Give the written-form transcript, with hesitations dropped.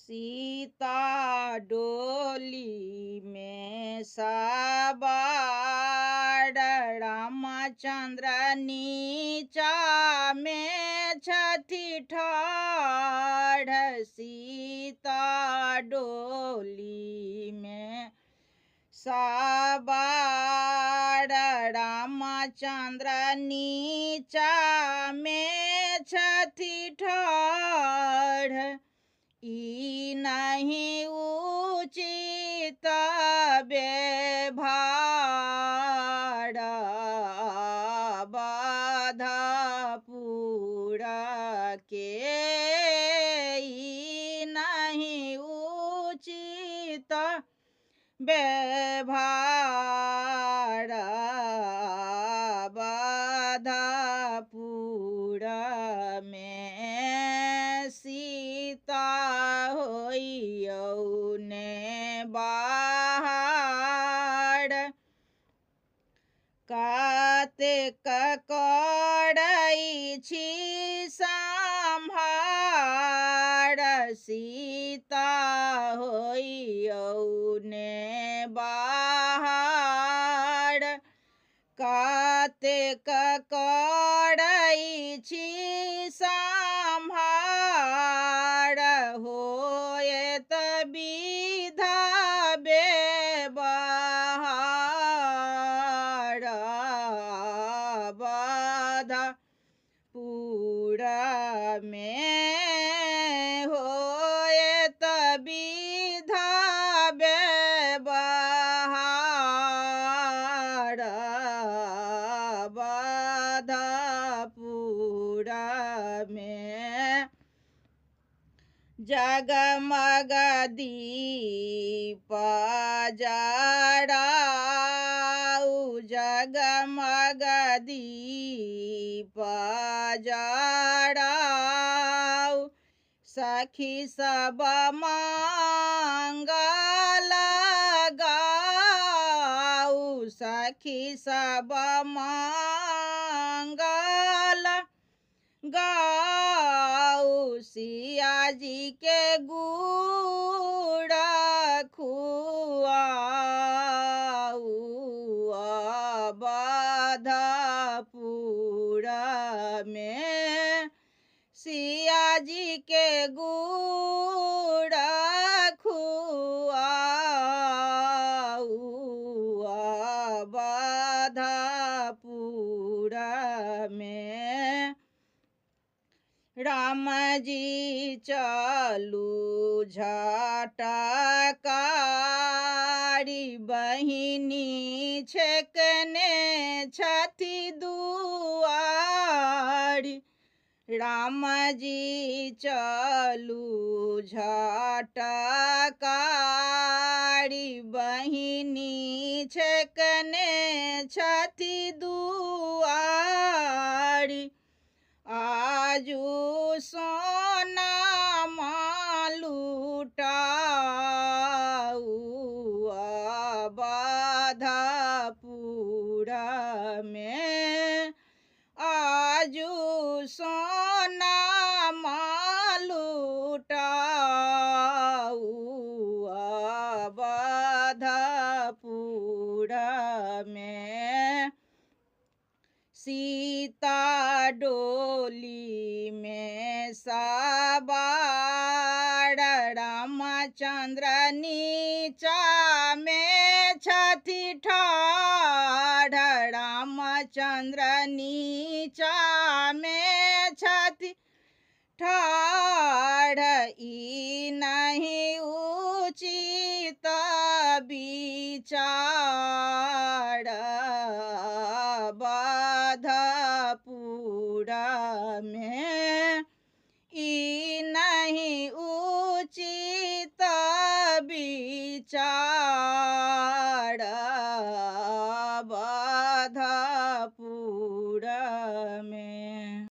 सीता डोली में सवार, रामचंद्र नीचा में छठी ठाढ़। सीता डोली में सवार, रामचंद्र नीचा में छठी ठाढ़। ई नहीं उचित व्यवहार, बाधा पूरा के। ई नहीं उचित व्यवहार, बाधापुरा में। सीता होइयौने बाहर, कातेक करै छी सम्हार। सीता होइयौने बाहर, कातेक करै छी सम्हार। होएत विधा व्यवहार, बाधा पूरा में। होएत विधा व्यवहार, बाधा पूरा में। जगमग दीप जराऊ, जगमग दीप जराऊ। सखी सब मंगल गाऊ, सखी सब मंगल गाऊ। सिया जी के गुड़ खुआऊ, बाधापुरा में। सिया जी के गुड़ खुआऊ, बाधापुरा में। राम जी चलू झटकारी, बहिनी छेकने छठी दुआरी। राम जी चलू झटकारी, बहिनी छेकने छठी दुआरी। आजू सोना लुटाऊ, बाधापुरा में। आजू सोना लुटाऊ, बाधापुरा में। सीता डोली में सवार, रामचंद्र नीचा में छठी ठाढ़। रामचंद्र नीचा में छठी ठाढ़। ई नहीं उचित विचार, बाधापुरा में। ई नहीं उचित विचार,